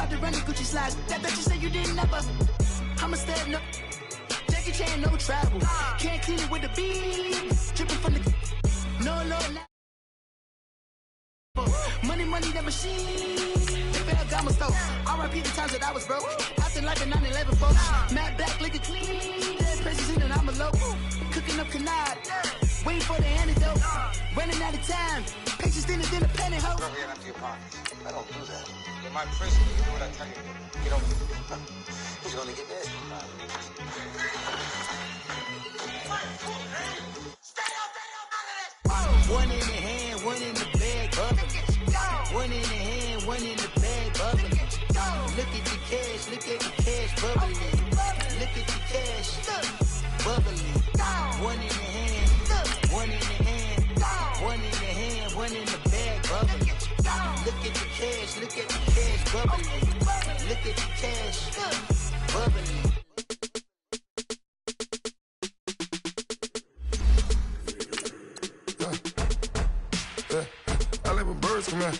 about to run the Gucci slides. That bet you say you didn't never. I'ma step no. Jackie Chan, no travel. Can't clean it with the beat. Dripping from the. No, money, that machine. The bell got my stove. R.I.P. the times that I was broke. Acting like a 9/11 folks. Matt back, liquor clean. Dead president and I'm a low. Cooking up canard. Waiting for the antidote. Running out of time. Patience thinner than a penny hoe. Don't get empty your pockets. I don't do that. In my prison, you do what I tell you. You don't. You're gonna get dead. One in the hand, one in the bag, bubbling. One in the hand, one in the bag, bubbling. Look at the cash, bubbling. Look at the cash, bubbling. One in the hand, one in the hand, one in the hand, one in the bag, bubbling. Look at the cash, bubbling. Look at the cash, bubbling. Come here,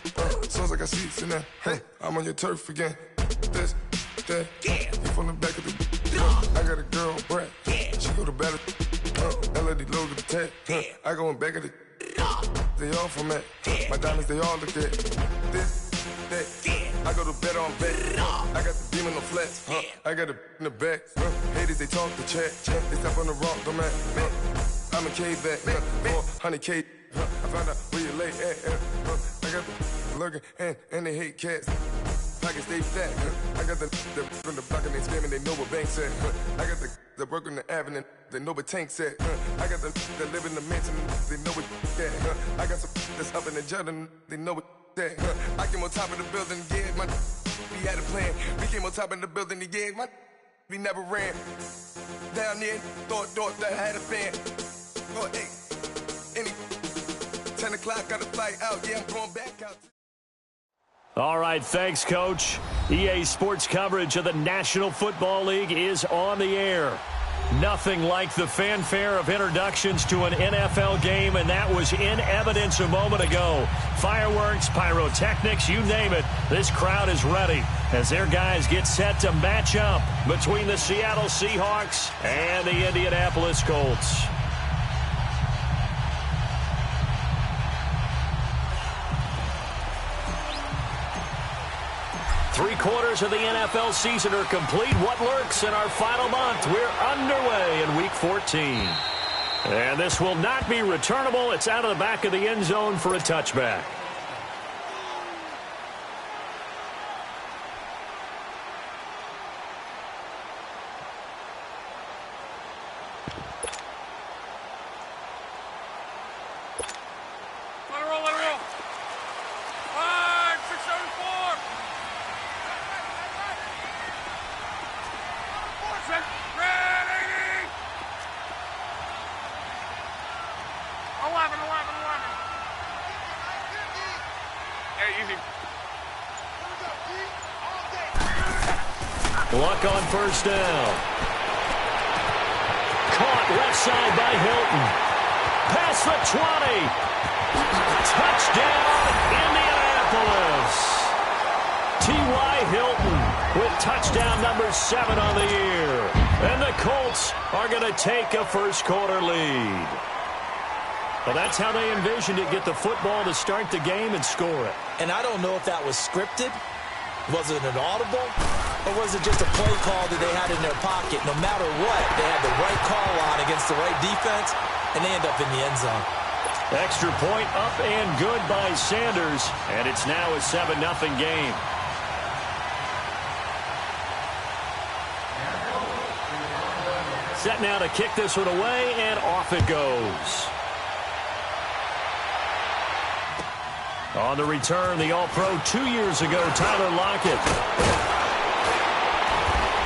sounds like I see seats in there. Hey, I'm on your turf again. This, that, yeah. You from the back of the. I got a girl, Brad. Yeah. She go to battle. LED logo the tag. I go in back of the. They all from that. My diamonds, they all look at. This, that. I go to bed on bed. I got the beam in the flats. I got it in the back. Haters, they talk the chat. They step on the rock, don't man. I'm a cave back. 400K. I found out where you lay at. I got the lurking and they hate cats. Pockets stay fat. I got the from the block and they screaming, they know what banks at. I got the work on the avenue, they know what tanks at. I got the live in the mansion, they know what that. I got some that's up in the Jordan, they know what that. I came on top of the building, yeah, my we had a plan. We came on top of the building, yeah, my we never ran. Down there, thought that I had a fan. Oh, hey, any 10 o'clock, got a flight out, yeah, I'm going back out. All right, thanks, Coach. EA Sports coverage of the National Football League is on the air. Nothing like the fanfare of introductions to an NFL game, and that was in evidence a moment ago. Fireworks, pyrotechnics, you name it. This crowd is ready as their guys get set to match up between the Seattle Seahawks and the Indianapolis Colts. Three-quarters of the NFL season are complete. What lurks in our final month? We're underway in Week 14. And this will not be returnable. It's out of the back of the end zone for a touchback. Luck on first down. Caught left side by Hilton. Past the 20. Touchdown, Indianapolis. T.Y. Hilton with touchdown number 7 on the year. And the Colts are going to take a first-quarter lead. Well, that's how they envisioned it, get the football to start the game and score it. And I don't know if that was scripted. Was it an audible? Or was it just a play call that they had in their pocket? No matter what, they had the right call on against the right defense, and they end up in the end zone. Extra point up and good by Sanders, and it's now a 7-0 game. Set now to kick this one away, and off it goes. On the return, the All-Pro 2 years ago, Tyler Lockett.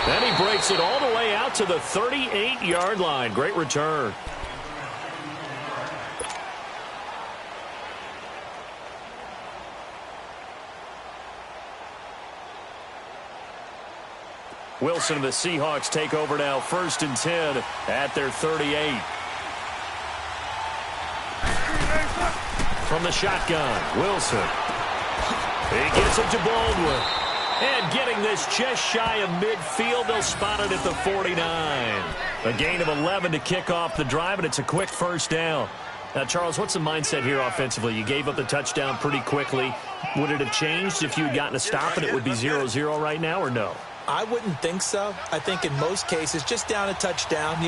Then he breaks it all the way out to the 38-yard line. Great return. Wilson and the Seahawks take over now, 1st and 10 at their 38. From the shotgun, Wilson. He gets it to Baldwin. And getting this just shy of midfield, they'll spot it at the 49. A gain of 11 to kick off the drive, and it's a quick first down. Now, Charles, what's the mindset here offensively? You gave up the touchdown pretty quickly. Would it have changed if you had gotten a stop and it would be 0-0 right now, or no? I wouldn't think so. I think in most cases, just down a touchdown,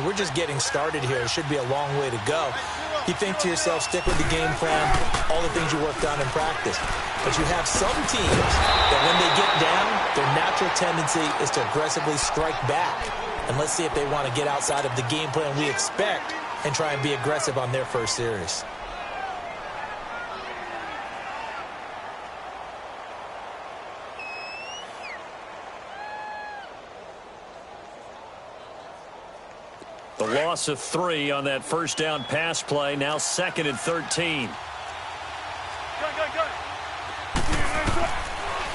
we're just getting started here. It should be a long way to go. You think to yourself, stick with the game plan, all the things you worked on in practice. But you have some teams that when they get down, their natural tendency is to aggressively strike back. And let's see if they want to get outside of the game plan we expect and try and be aggressive on their first series. The loss of 3 on that first down pass play. Now 2nd and 13.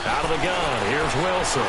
Out of the gun. Here's Wilson.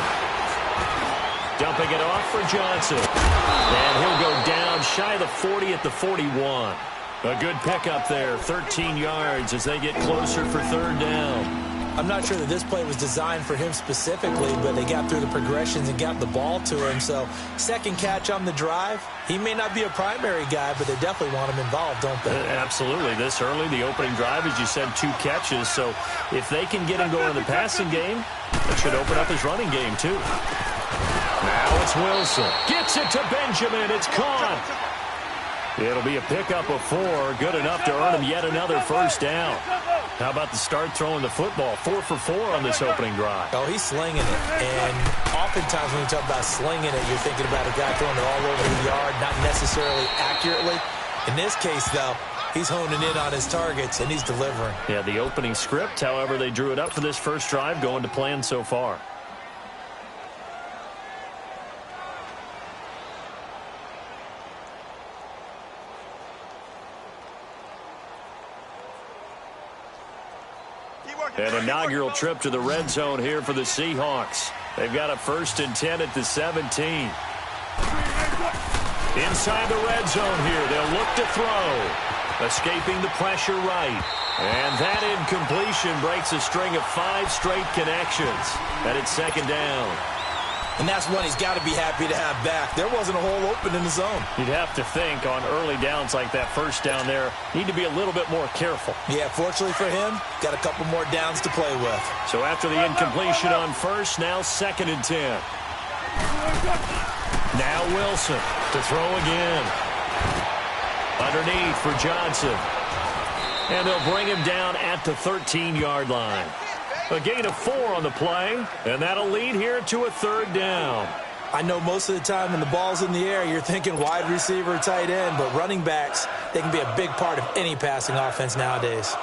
Dumping it off for Johnson. And he'll go down shy of the 40 at the 41. A good pickup there. 13 yards as they get closer for 3rd down. I'm not sure that this play was designed for him specifically, but they got through the progressions and got the ball to him. So, second catch on the drive. He may not be a primary guy, but they definitely want him involved, don't they? Absolutely. This early, the opening drive, as you said, 2 catches. So, if they can get him going in the passing game, that should open up his running game, too. Now it's Wilson. Gets it to Benjamin. It's caught. It'll be a pickup of 4. Good enough to earn him yet another first down. How about the start throwing the football? 4 for 4 on this opening drive. Oh, he's slinging it. And oftentimes when you talk about slinging it, you're thinking about a guy throwing it all over the yard, not necessarily accurately. In this case, though, he's honing in on his targets, and he's delivering. Yeah, the opening script, however, they drew it up for this first drive, going to plan so far. An inaugural trip to the red zone here for the Seahawks. They've got a 1st and 10 at the 17. Inside the red zone here. They'll look to throw. Escaping the pressure right. And that incompletion breaks a string of 5 straight connections. And it's 2nd down. And that's one he's got to be happy to have back. There wasn't a hole open in the zone. You'd have to think on early downs like that first down there, need to be a little bit more careful. Yeah, fortunately for him, got a couple more downs to play with. So after the incompletion on first, now 2nd and 10. Now Wilson to throw again. Underneath for Johnson. And they'll bring him down at the 13-yard line. A gain of 4 on the play, and that'll lead here to a 3rd down. I know most of the time when the ball's in the air, you're thinking wide receiver, tight end, but running backs, they can be a big part of any passing offense nowadays.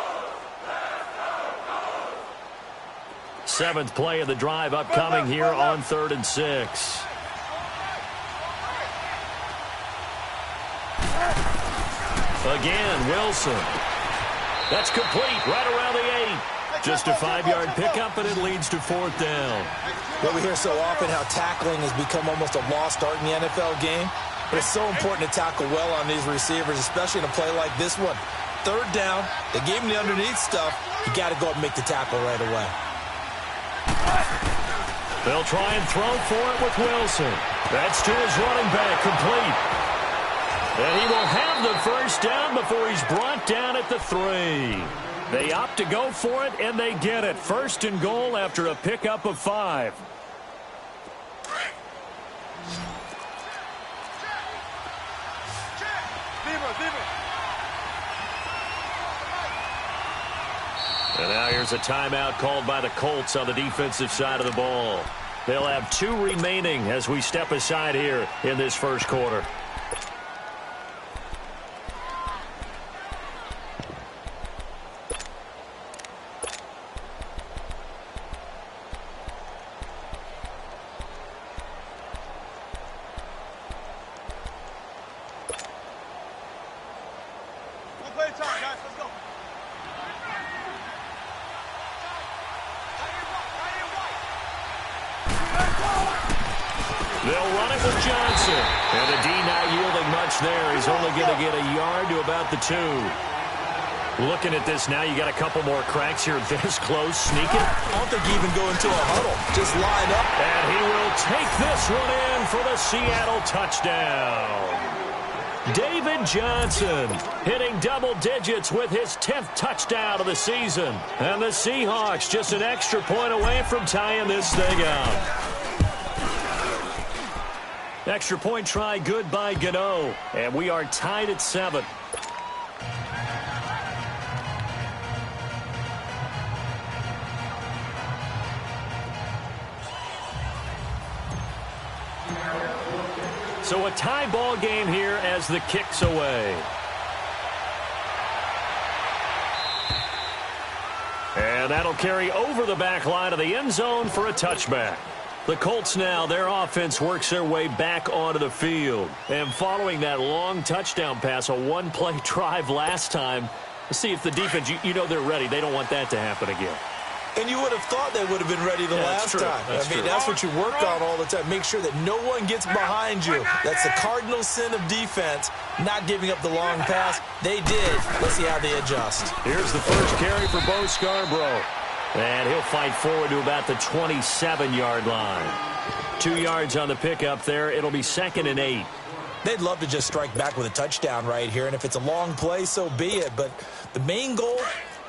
7th play of the drive upcoming here on 3rd and 6. Again, Wilson. That's complete right around the 8. Just a 5-yard pickup, and it leads to 4th down. Well, we hear so often how tackling has become almost a lost art in the NFL game. But it's so important to tackle well on these receivers, especially in a play like this one. 3rd down, they gave him the underneath stuff. You got to go up and make the tackle right away. They'll try and throw for it with Wilson. That's to his running back, complete. And he will have the first down before he's brought down at the 3. They opt to go for it, and they get it. 1st and goal after a pickup of 5. And now here's a timeout called by the Colts on the defensive side of the ball. They'll have 2 remaining as we step aside here in this first quarter. They'll run it with Johnson. And the D not yielding much there. He's only going to get a yard to about the 2. Looking at this now, you got a couple more cracks here this close. Sneak it. I don't think you even go into a huddle. Just line up. And he will take this one in for the Seattle touchdown. David Johnson hitting double digits with his 10th touchdown of the season. And the Seahawks just an extra point away from tying this thing up. Extra point try good by Gano. And we are tied at 7. So a tie ball game here as the kick's away. And that'll carry over the back line of the end zone for a touchback. The Colts now, their offense works their way back onto the field. And following that long touchdown pass, a one-play drive last time, let's see if the defense, you know they're ready. They don't want that to happen again. And you would have thought they would have been ready the last time. That's what you work on all the time. Make sure that no one gets behind you. That's the cardinal sin of defense, not giving up the long pass. They did. Let's see how they adjust. Here's the first carry for Bo Scarborough. And he'll fight forward to about the 27-yard line. 2 yards on the pickup there. It'll be 2nd and 8. They'd love to just strike back with a touchdown right here. And if it's a long play, so be it. But the main goal,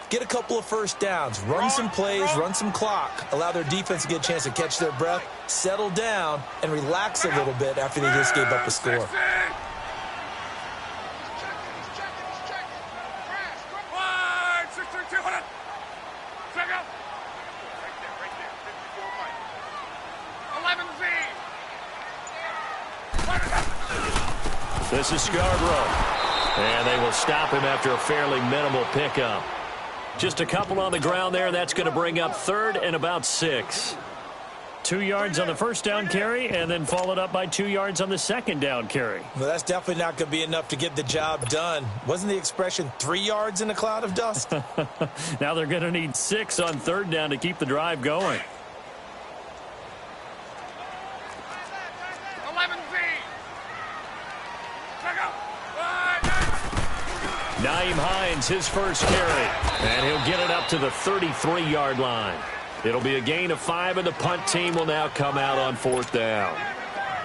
get a couple of first downs, run some plays, run some clock, allow their defense to get a chance to catch their breath, settle down, and relax a little bit after they just gave up a score. This is Scarborough. And they will stop him after a fairly minimal pickup. Just a couple on the ground there. That's going to bring up 3rd and about 6. 2 yards on the first down carry, and then followed up by 2 yards on the second down carry. Well, that's definitely not going to be enough to get the job done. Wasn't the expression 3 yards in a cloud of dust? Now they're going to need 6 on 3rd down to keep the drive going. Nyheim Hines, his first carry, and he'll get it up to the 33-yard line. It'll be a gain of 5, and the punt team will now come out on 4th down.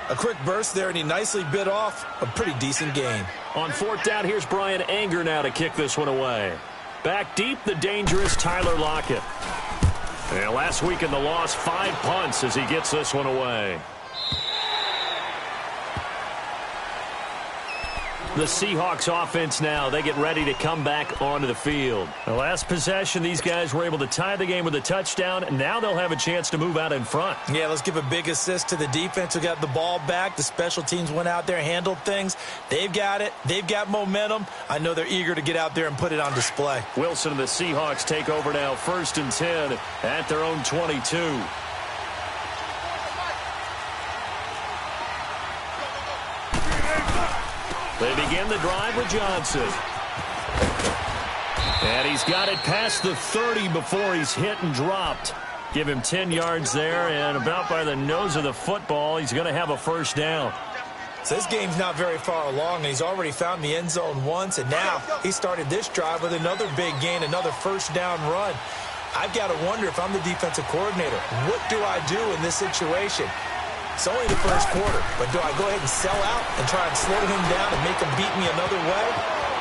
A quick burst there, and he nicely bit off a pretty decent gain. On 4th down, here's Brian Anger now to kick this one away. Back deep, the dangerous Tyler Lockett. And last week in the loss, 5 punts as he gets this one away. The Seahawks offense now, they get ready to come back onto the field. The last possession, these guys were able to tie the game with a touchdown, and now they'll have a chance to move out in front. Yeah, let's give a big assist to the defense who got the ball back. The special teams went out there, handled things. They've got it. They've got momentum. I know they're eager to get out there and put it on display. Wilson and the Seahawks take over now, 1st and 10 at their own 22. They begin the drive with Johnson. And he's got it past the 30 before he's hit and dropped. Give him 10 yards there, and about by the nose of the football, he's going to have a first down. So this game's not very far along, and he's already found the end zone once, and now he started this drive with another big gain, another first down run. I've got to wonder if I'm the defensive coordinator. What do I do in this situation? It's only the first quarter, but do I go ahead and sell out and try and slow him down and make him beat me another way?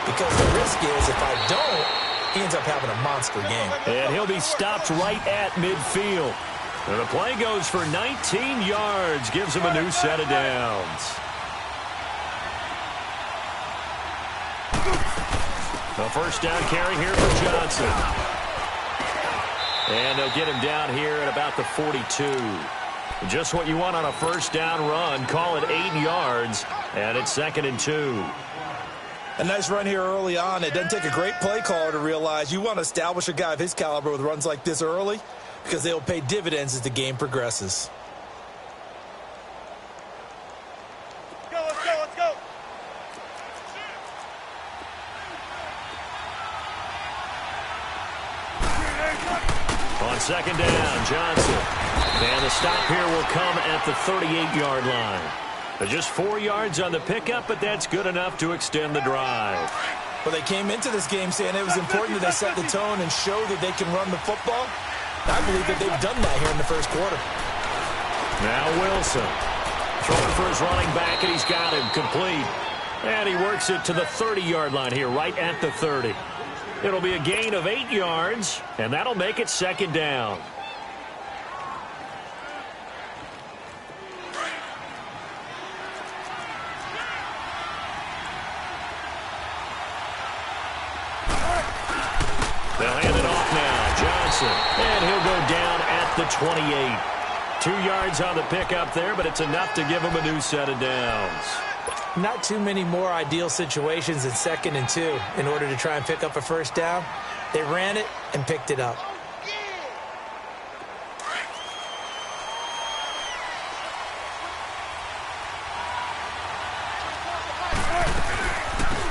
Because the risk is if I don't, he ends up having a monster game. And he'll be stopped right at midfield. And the play goes for 19 yards, gives him a new set of downs. The first down carry here for Johnson. And they'll get him down here at about the 42. Just what you want on a first down run. Call it 8 yards, and it's 2nd and 2. A nice run here early on. It doesn't take a great play caller to realize you want to establish a guy of his caliber with runs like this early because they'll pay dividends as the game progresses. Let's go. On 2nd down, Johnson. And the stop here will come at the 38-yard line. Just 4 yards on the pickup, but that's good enough to extend the drive. Well, they came into this game saying it was important that they set the tone and show that they can run the football. I believe that they've done that here in the first quarter. Now Wilson throwing for his running back, and he's got him complete. And he works it to the 30-yard line here, right at the 30. It'll be a gain of 8 yards, and that'll make it second down. They'll hand it off now. Johnson. And he'll go down at the 28. 2 yards on the pickup there, but it's enough to give him a new set of downs. Not too many more ideal situations in 2nd and 2 in order to try and pick up a first down. They ran it and picked it up.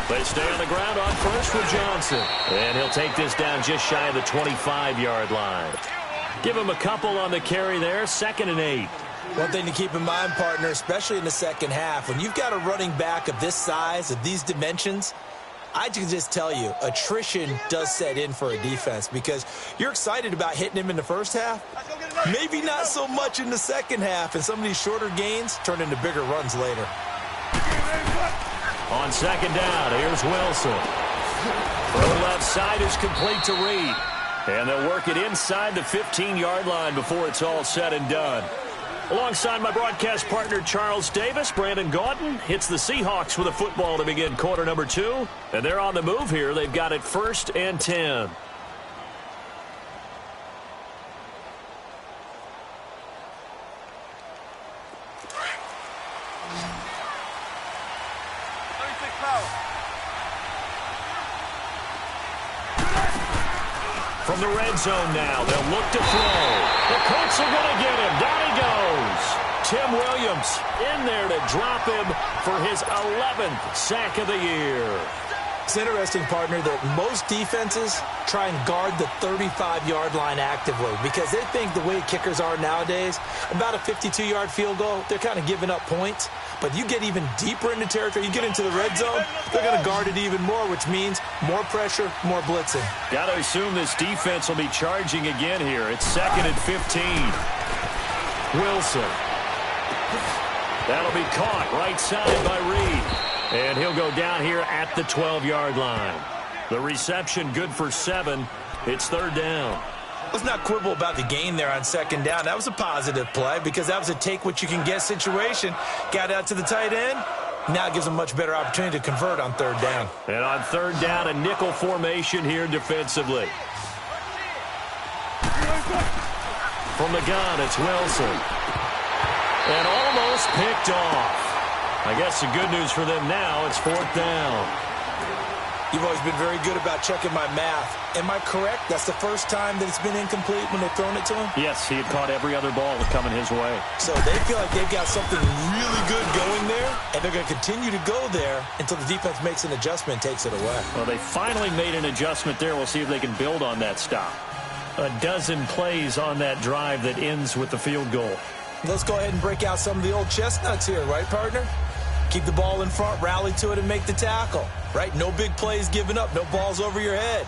They stay on the ground on first with Johnson. And he'll take this down just shy of the 25-yard line. Give him a couple on the carry there, 2nd and 8. One thing to keep in mind, partner, especially in the second half, when you've got a running back of this size, of these dimensions, I can just tell you, attrition does set in for a defense because you're excited about hitting him in the first half. Maybe not so much in the second half, and some of these shorter gains turn into bigger runs later. On second down, here's Wilson. Throw left side is complete to Reed. And they'll work it inside the 15-yard line before it's all said and done. Alongside my broadcast partner, Charles Davis, Brandon Gaudin hits the Seahawks with a football to begin quarter number 2. And they're on the move here. They've got it 1st and 10. From the red zone now, they'll look to throw. The Colts are going to get him. Down he goes. Tim Williams in there to drop him for his 11th sack of the year. It's interesting, partner, that most defenses try and guard the 35-yard line actively because they think the way kickers are nowadays, about a 52-yard field goal, they're kind of giving up points. But you get even deeper into territory, you get into the red zone, they're going to guard it even more, which means more pressure, more blitzing. Got to assume this defense will be charging again here. It's 2nd and 15. Wilson. That'll be caught right side by Reed. And he'll go down here at the 12-yard line. The reception good for 7. It's 3rd down. Let's not quibble about the gain there on 2nd down. That was a positive play because that was a take-what-you-can-get situation. Got out to the tight end. Now it gives them a much better opportunity to convert on 3rd down. And on 3rd down, a nickel formation here defensively. From the gun, it's Wilson. And almost picked off. I guess the good news for them now, it's 4th down. You've always been very good about checking my math. Am I correct? That's the first time that it's been incomplete when they've thrown it to him? Yes, he had caught every other ball coming his way. So they feel like they've got something really good going there, and they're going to continue to go there until the defense makes an adjustment and takes it away. Well, they finally made an adjustment there. We'll see if they can build on that stop. A dozen plays on that drive that ends with the field goal. Let's go ahead and break out some of the old chestnuts here, right, partner? Keep the ball in front, rally to it, and make the tackle. Right? No big plays given up. No balls over your head.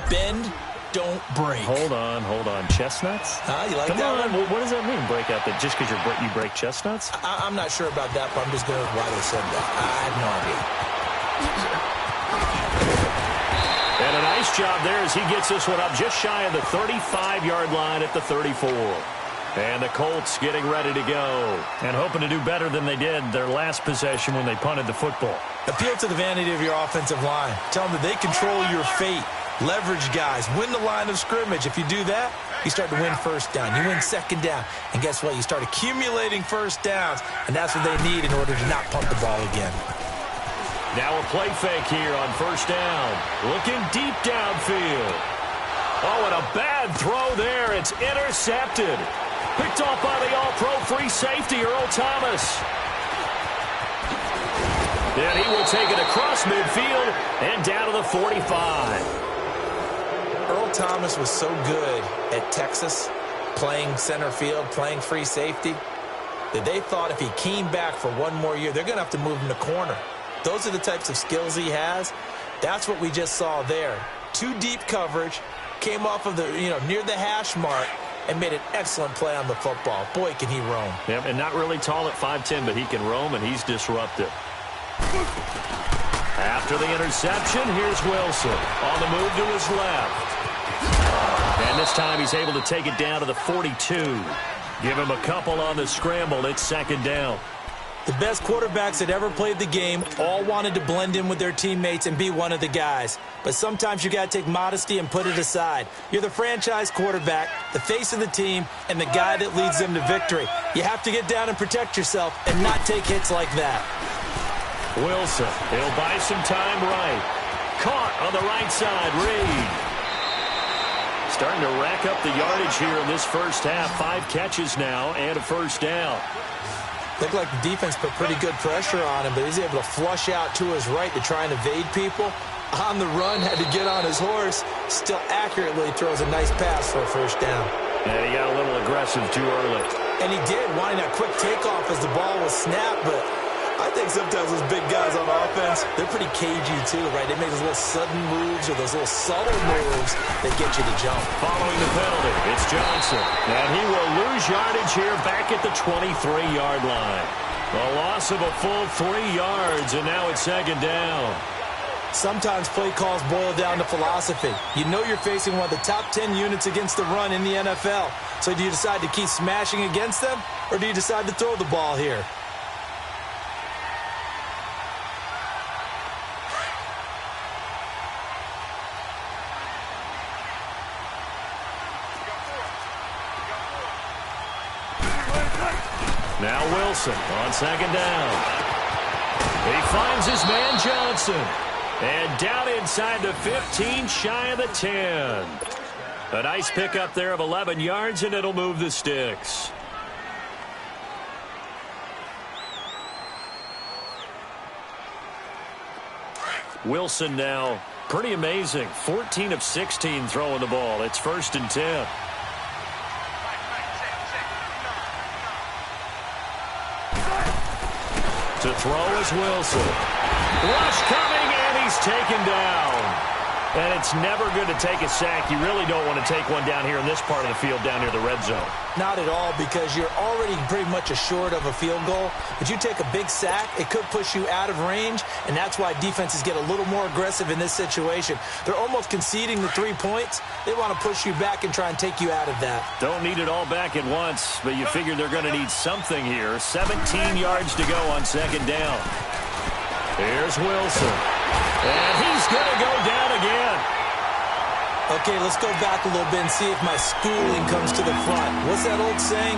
Bend, don't break. Hold on. Chestnuts? You like Come that on. one? What does that mean, break out? That just because you break chestnuts? I'm not sure about that, but I'm just going with why they said that. I have no idea. And a nice job there as he gets this one up just shy of the 35-yard line at the 34. And the Colts getting ready to go and hoping to do better than they did their last possession when they punted the football. Appeal to the vanity of your offensive line. Tell them that they control your fate. Leverage guys. Win the line of scrimmage. If you do that, you start to win 1st down. You win 2nd down. And guess what? You start accumulating 1st downs. And that's what they need in order to not punt the ball again. Now a play fake here on 1st down. Looking deep downfield. Oh, and a bad throw there. It's intercepted. Picked off by the all-pro free safety, Earl Thomas. And he will take it across midfield and down to the 45. Earl Thomas was so good at Texas, playing center field, playing free safety, that they thought if he came back for one more year, they're going to have to move him to corner. Those are the types of skills he has. That's what we just saw there. 2 deep coverage, came off of the, near the hash mark, and made an excellent play on the football. Boy, can he roam. Yep, and not really tall at 5'10", but he can roam, and he's disruptive. After the interception, here's Wilson on the move to his left. And this time he's able to take it down to the 42. Give him a couple on the scramble. It's 2nd down. The best quarterbacks that ever played the game all wanted to blend in with their teammates and be one of the guys. But sometimes you got to take modesty and put it aside. You're the franchise quarterback, the face of the team, and the guy that leads them to victory. You have to get down and protect yourself and not take hits like that. Wilson, he'll buy some time right. Caught on the right side, Reed. Starting to rack up the yardage here in this first half. 5 catches now and a first down. Looked like the defense put pretty good pressure on him, but he's able to flush out to his right to try and evade people. On the run, had to get on his horse. Still accurately throws a nice pass for a first down. And he got a little aggressive too early. And he did, wanting that quick takeoff as the ball was snapped, but I think sometimes those big guys on offense, they're pretty cagey too, right? They make those little sudden moves or those little subtle moves that get you to jump. Following the penalty, it's Johnson. And he will lose yardage here back at the 23-yard line. A loss of a full 3 yards, and now it's 2nd down. Sometimes play calls boil down to philosophy. You know you're facing one of the top 10 units against the run in the NFL. So do you decide to keep smashing against them, or do you decide to throw the ball here? Now Wilson on 2nd down. He finds his man Johnson. And down inside the 15, shy of the 10. A nice pickup there of 11 yards, and it'll move the sticks. Wilson now, pretty amazing. 14 of 16 throwing the ball. It's 1st and 10. To throw is Wilson. Rush coming, and he's taken down. And it's never good to take a sack. You really don't want to take one down here in this part of the field, down near the red zone. Not at all, because you're already pretty much assured of a field goal. But you take a big sack, it could push you out of range, and that's why defenses get a little more aggressive in this situation. They're almost conceding the 3 points. They want to push you back and try and take you out of that. Don't need it all back at once, but you figure they're going to need something here. 17 yards to go on 2nd down. Here's Wilson. And he's going to go down again. Okay, let's go back a little bit and see if my schooling comes to the front. What's that old saying?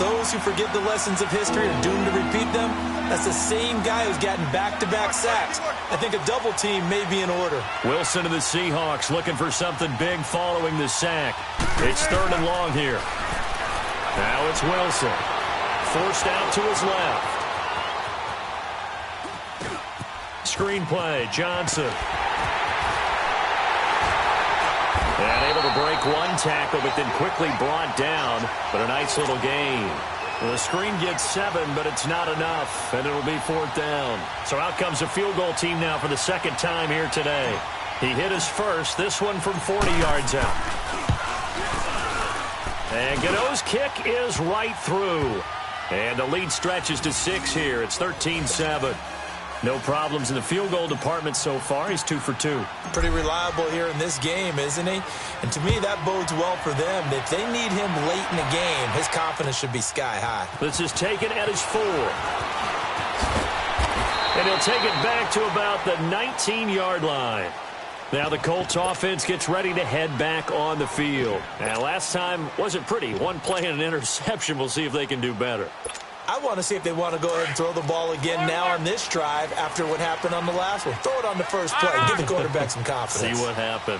Those who forget the lessons of history are doomed to repeat them. That's the same guy who's gotten back-to-back sacks. I think a double team may be in order. Wilson and the Seahawks looking for something big following the sack. It's 3rd and long here. Now it's Wilson. Forced out to his left. Screen play, Johnson. And able to break one tackle, but then quickly brought down. But a nice little gain. The screen gets 7, but it's not enough, and it'll be 4th down. So out comes a field goal team now for the 2nd time here today. He hit his first, this one from 40 yards out. And Godot's kick is right through. And the lead stretches to 6 here. It's 13-7. No problems in the field goal department so far. He's 2 for 2. Pretty reliable here in this game, isn't he? And to me, that bodes well for them. If they need him late in the game, his confidence should be sky high. This is taken at his 4. And he'll take it back to about the 19-yard line. Now the Colts offense gets ready to head back on the field. Now last time wasn't pretty. One play and an interception. We'll see if they can do better. I want to see if they want to go ahead and throw the ball again now on this drive after what happened on the last one. Throw it on the first play. Give the quarterback some confidence. See what happens.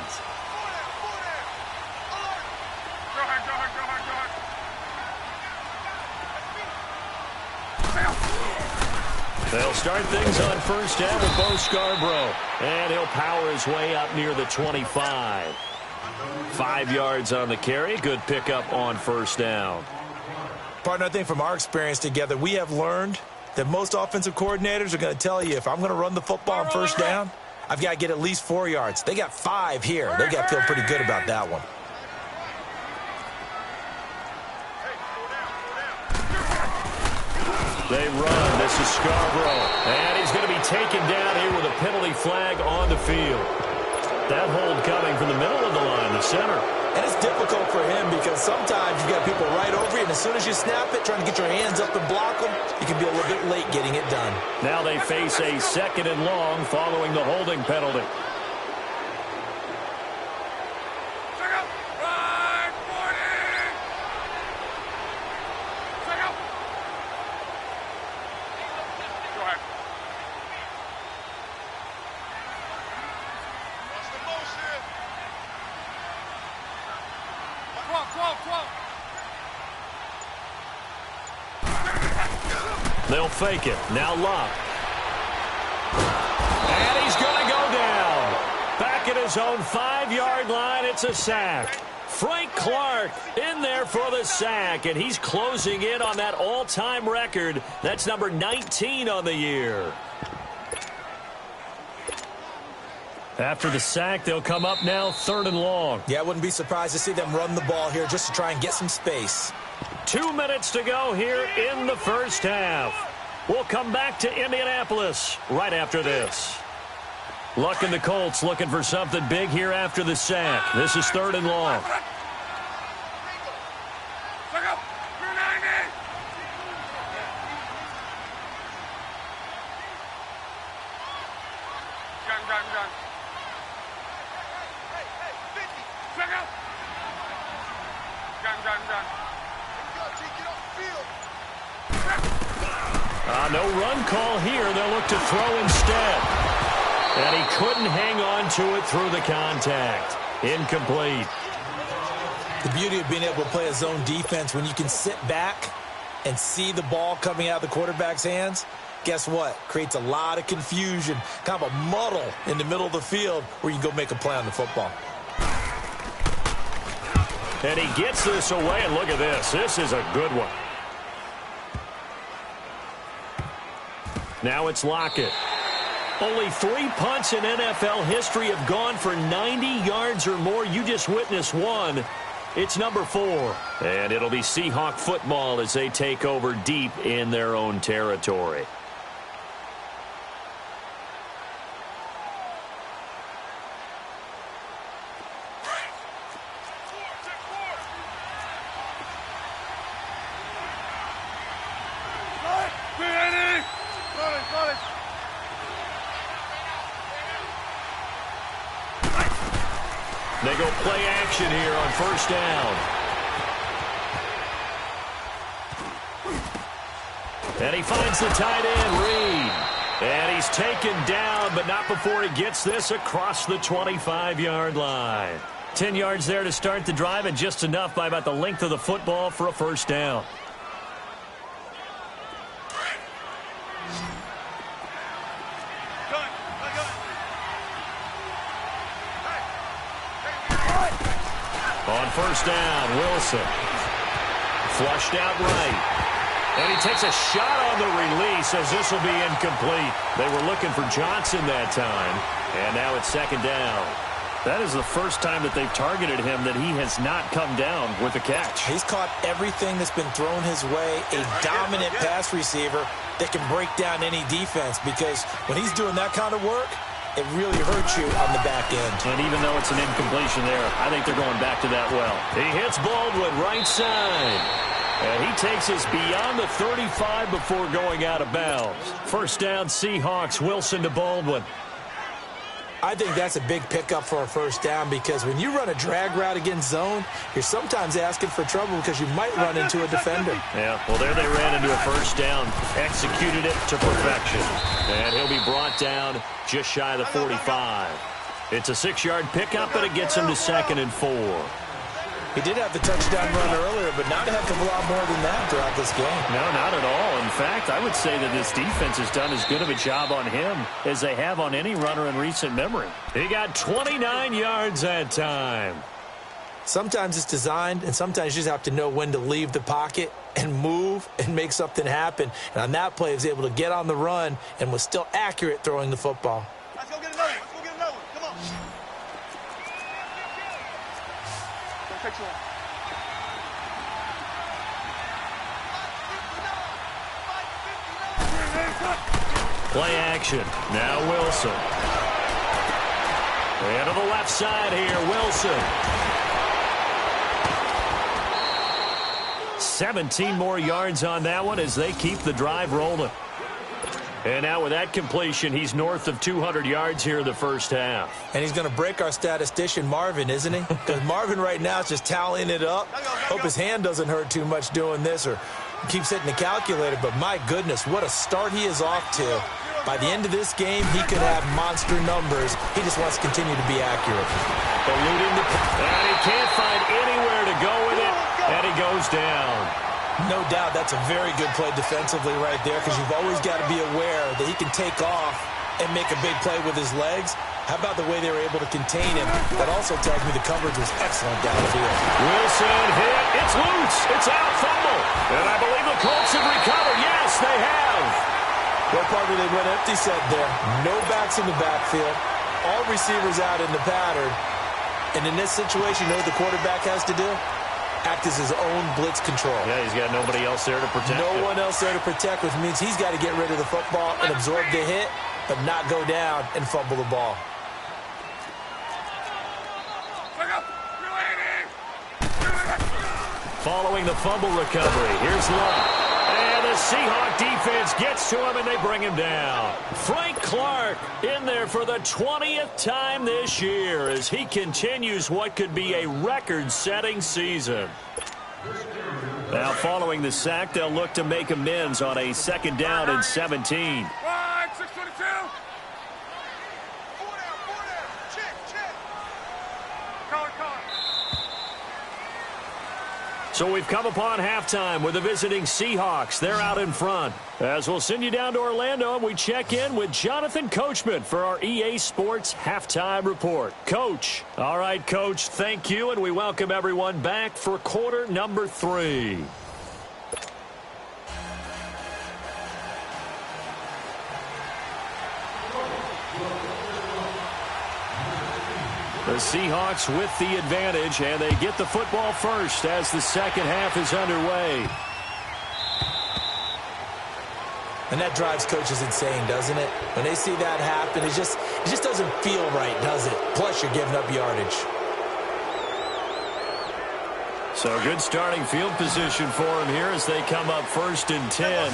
They'll start things on 1st down with Bo Scarborough. And he'll power his way up near the 25. 5 yards on the carry. Good pickup on 1st down. Partner, I think from our experience together, we have learned that most offensive coordinators are going to tell you, if I'm going to run the football on 1st down, I've got to get at least 4 yards. They got 5 here. They've got to feel pretty good about that one. They run. This is Scarborough. And he's going to be taken down here with a penalty flag on the field. That hold coming from the middle of the line, the center. And it's difficult for him because sometimes you've got people right over you, and as soon as you snap it, trying to get your hands up and block them, you can be a little bit late getting it done. Now they face a 2nd and long following the holding penalty. They'll fake it. Now Locke. And he's going to go down. Back at his own 5-yard line, it's a sack. Frank Clark in there for the sack, and he's closing in on that all-time record. That's number 19 on the year. After the sack, they'll come up now 3rd and long. Yeah, I wouldn't be surprised to see them run the ball here just to try and get some space. 2 minutes to go here in the first half. We'll come back to Indianapolis right after this. Luck and the Colts looking for something big here after the sack. This is 3rd and long. No run call here. They'll look to throw instead. And he couldn't hang on to it through the contact. Incomplete. The beauty of being able to play a zone defense when you can sit back and see the ball coming out of the quarterback's hands, guess what? Creates a lot of confusion, kind of a muddle in the middle of the field where you can go make a play on the football. And he gets this away, and look at this. This is a good one. Now it's Lockett. Only 3 punts in NFL history have gone for 90 yards or more. You just witnessed one. It's number 4. And it'll be Seahawk football as they take over deep in their own territory. They go play action here on 1st down. And he finds the tight end, Reed. And he's taken down, but not before he gets this across the 25-yard line. 10 yards there to start the drive, and just enough by about the length of the football for a 1st down. On 1st down, Wilson. Flushed out right. And he takes a shot on the release as this will be incomplete. They were looking for Johnson that time. And now it's 2nd down. That is the first time that they've targeted him that he has not come down with a catch. He's caught everything that's been thrown his way. A dominant pass receiver that can break down any defense, because when he's doing that kind of work, it really hurts you on the back end. And even though it's an incompletion there, I think they're going back to that well. He hits Baldwin right side. And he takes us beyond the 35 before going out of bounds. 1st down, Seahawks. Wilson to Baldwin. I think that's a big pickup for a 1st down, because when you run a drag route against zone, you're sometimes asking for trouble because you might run into a defender. Yeah, well, there they ran into a 1st down, executed it to perfection. And he'll be brought down just shy of the 45. It's a 6-yard pickup, but it gets him to 2nd and 4. He did have the touchdown run earlier, but not a heck of a lot more than that throughout this game. No, not at all. In fact, I would say that this defense has done as good of a job on him as they have on any runner in recent memory. He got 29 yards that time. Sometimes it's designed, and sometimes you just have to know when to leave the pocket and move and make something happen. And on that play, he was able to get on the run and was still accurate throwing the football. Let's go get another one. Play action. Now Wilson. And to the left side here, Wilson. 17 more yards on that one as they keep the drive rolling. And now with that completion, he's north of 200 yards here in the first half. And he's going to break our statistician, Marvin, isn't he? Because Marvin right now is just tallying it up. Hope his hand doesn't hurt too much doing this or keeps hitting the calculator. But my goodness, what a start he is off to. By the end of this game, he could have monster numbers. He just wants to continue to be accurate. Eluding the... And he can't find anywhere to go with it. And he goes down. No doubt that's a very good play defensively right there because you've always got to be aware that he can take off and make a big play with his legs. How about the way they were able to contain him? That also tells me the coverage was excellent downfield. Wilson hit. It's loose. It's out. Fumble. And I believe the Colts have recovered. Yes, they have. What part did they went empty set there? No backs in the backfield. All receivers out in the pattern. And in this situation, you know what the quarterback has to do? Act as his own blitz control. Yeah, he's got nobody else there to protect him. No one else there to protect, which means he's got to get rid of the football and absorb the hit, but not go down and fumble the ball. Following the fumble recovery, here's Love. And the Seahawks defense gets to him, and they bring him down. Frank Clark in there for the 20th time this year as he continues what could be a record-setting season. Now, following the sack, they'll look to make amends on a second down and 17. So we've come upon halftime with the visiting Seahawks. They're out in front. As we'll send you down to Orlando, and we check in with Jonathan Coachman for our EA Sports Halftime Report. Coach. All right, Coach, thank you, and we welcome everyone back for quarter number 3. The Seahawks with the advantage, and they get the football first as the second half is underway. And that drives coaches insane, doesn't it? When they see that happen, it just doesn't feel right, does it? Plus, you're giving up yardage. So good starting field position for him here as they come up first and 10.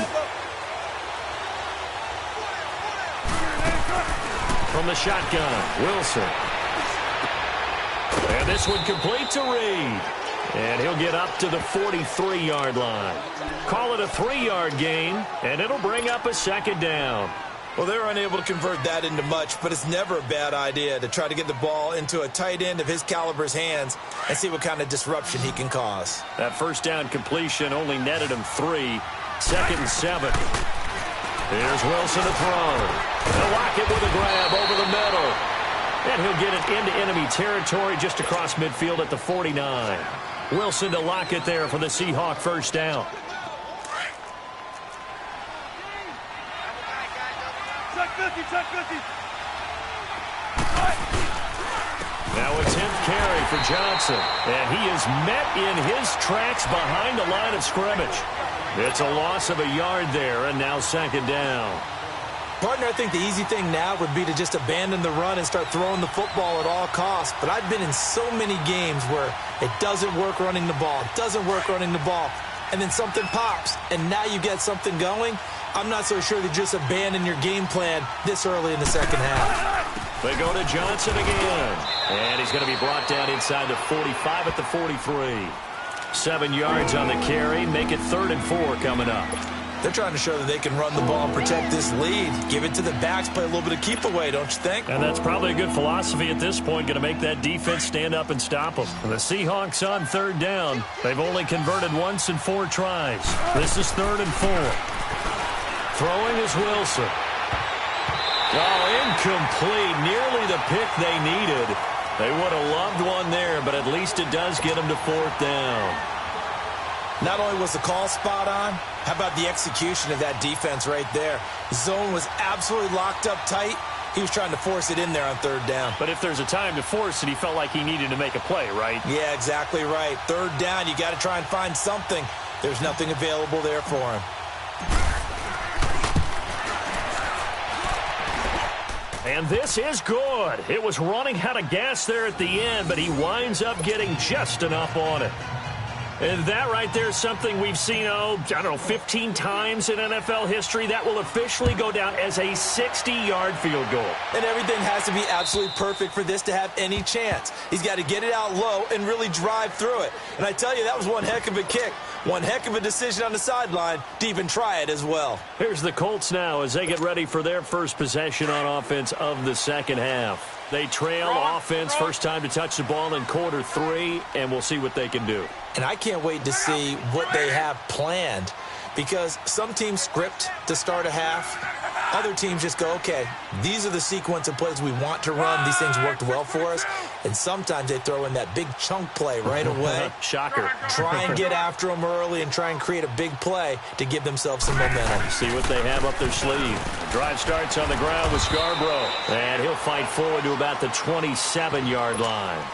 From the shotgun, Wilson. And this one complete to Reed. And he'll get up to the 43-yard line. Call it a 3-yard gain, and it'll bring up a second down. Well, they're unable to convert that into much, but it's never a bad idea to try to get the ball into a tight end of his caliber's hands and see what kind of disruption he can cause. That first down completion only netted him 3. Second and 7. Here's Wilson to throw. They'll lock it with a grab over the middle. And he'll get it into enemy territory just across midfield at the 49. Wilson to lock it there for the Seahawk first down. Now a 10th carry for Johnson. And he is met in his tracks behind the line of scrimmage. It's a loss of a yard there, and now second down. Partner, I think the easy thing now would be to just abandon the run and start throwing the football at all costs. But I've been in so many games where it doesn't work running the ball, and then something pops, and now you get something going. I'm not so sure to just abandon your game plan this early in the second half. They go to Johnson again, and he's going to be brought down inside the 45 at the 43. 7 yards on the carry, make it 3rd and 4 coming up. They're trying to show that they can run the ball and protect this lead. Give it to the backs, play a little bit of keep away, don't you think? And that's probably a good philosophy at this point, going to make that defense stand up and stop them. The Seahawks on 3rd down. They've only converted once in 4 tries. This is 3rd and 4. Throwing is Wilson. Oh, incomplete. Nearly the pick they needed. They would have loved one there, but at least it does get them to 4th down. Not only was the call spot on, how about the execution of that defense right there? Zone was absolutely locked up tight, He was trying to force it in there on third down. But if there's a time to force it, he felt like he needed to make a play, right? Yeah, exactly right. Third down, you got to try and find something. There's nothing available there for him. And this is good. It was running out of gas there at the end, but he winds up getting just enough on it. And that right there is something we've seen, 15 times in NFL history. That will officially go down as a 60-yard field goal. And everything has to be absolutely perfect for this to have any chance. He's got to get it out low and really drive through it. And I tell you, that was one heck of a kick. One heck of a decision on the sideline to even try it as well. Here's the Colts now as they get ready for their first possession on offense of the second half. They trail offense, first time to touch the ball in quarter 3, and we'll see what they can do. And I can't wait to see what they have planned, because some teams script to start a half. Other teams just go, okay, these are the sequence of plays we want to run. These things worked well for us. And sometimes they throw in that big chunk play right away. Shocker. Try and get after them early and try and create a big play to give themselves some momentum. See what they have up their sleeve. Drive starts on the ground with Scarborough. And he'll fight forward to about the 27-yard line.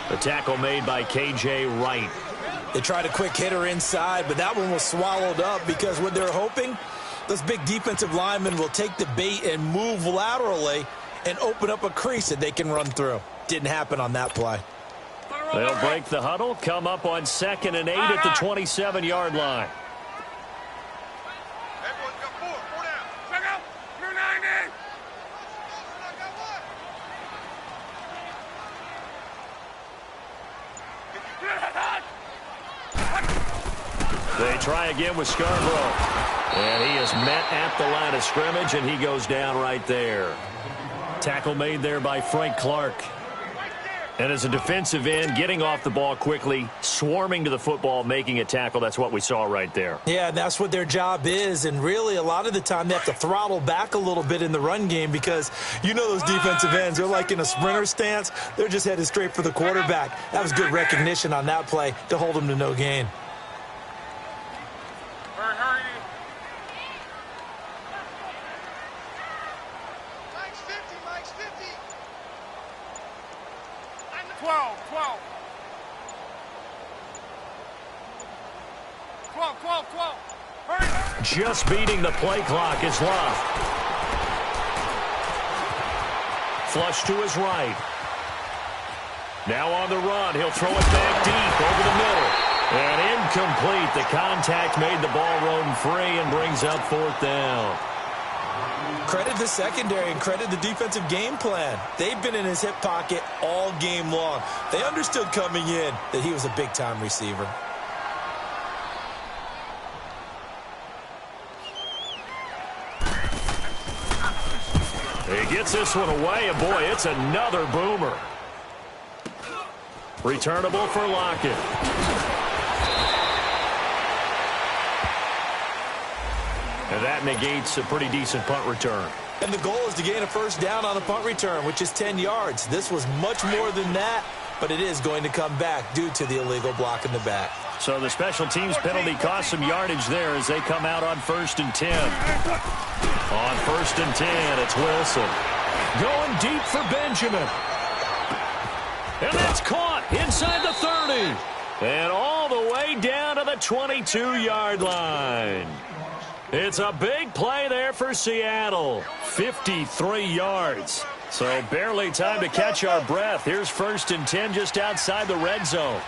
The tackle made by K.J. Wright. They tried a quick hitter inside, but that one was swallowed up because what they're hoping, those big defensive linemen will take the bait and move laterally and open up a crease that they can run through. Didn't happen on that play. They'll break the huddle, come up on 2nd and 8 at the 27-yard line. They try again with Scarborough. And he is met at the line of scrimmage, and he goes down right there. Tackle made there by Frank Clark. And as a defensive end, getting off the ball quickly, swarming to the football, making a tackle, that's what we saw right there. Yeah, that's what their job is. And really, a lot of the time, they have to throttle back a little bit in the run game because you know those defensive ends, they're like in a sprinter stance. They're just headed straight for the quarterback. That was good recognition on that play to hold him to no gain. Hurry. 12. Hurry. Just beating the play clock is Love. Flush to his right. Now on the run. He'll throw it back deep over the middle. And incomplete. The contact made the ball roam free and brings up 4th down. Credit the secondary and credit the defensive game plan. They've been in his hip pocket all game long. They understood coming in that he was a big-time receiver. He gets this one away, and boy, it's another boomer. Returnable for Lockett. And that negates a pretty decent punt return. And the goal is to gain a first down on a punt return, which is 10 yards. This was much more than that, but it is going to come back due to the illegal block in the back. So the special teams penalty cost some yardage there as they come out on 1st and 10. On 1st and 10, it's Wilson. Going deep for Benjamin. And that's caught inside the 30. And all the way down to the 22-yard line. It's a big play there for Seattle. 53 yards. So barely time to catch our breath. Here's 1st and 10 just outside the red zone.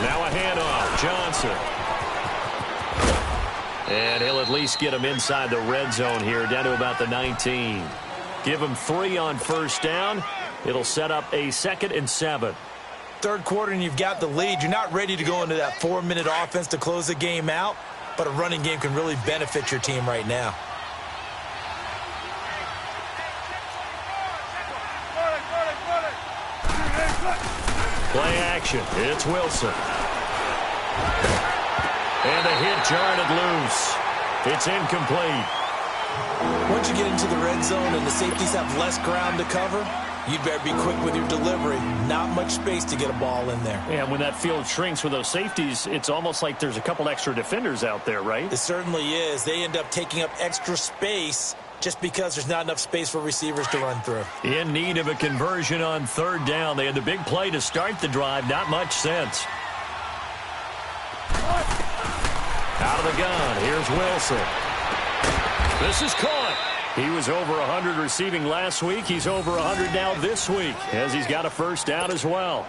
Now a handoff. Johnson. And he'll at least get him inside the red zone here, down to about the 19. Give him 3 on 1st down. It'll set up a 2nd and 7. Third quarter and you've got the lead. You're not ready to go into that 4-minute offense to close the game out, but a running game can really benefit your team right now. Play action. It's Wilson. And the hit jarred it loose. It's incomplete. Once you get into the red zone and the safeties have less ground to cover, You'd better be quick with your delivery. Not much space to get a ball in there. And when that field shrinks with those safeties, it's almost like there's a couple extra defenders out there, right? It certainly is. They end up taking up extra space just because there's not enough space for receivers to run through. In need of a conversion on third down. They had the big play to start the drive. Not much sense. Out of the gun. Here's Wilson. This is caught. He was over 100 receiving last week. He's over 100 now this week as he's got a first down as well.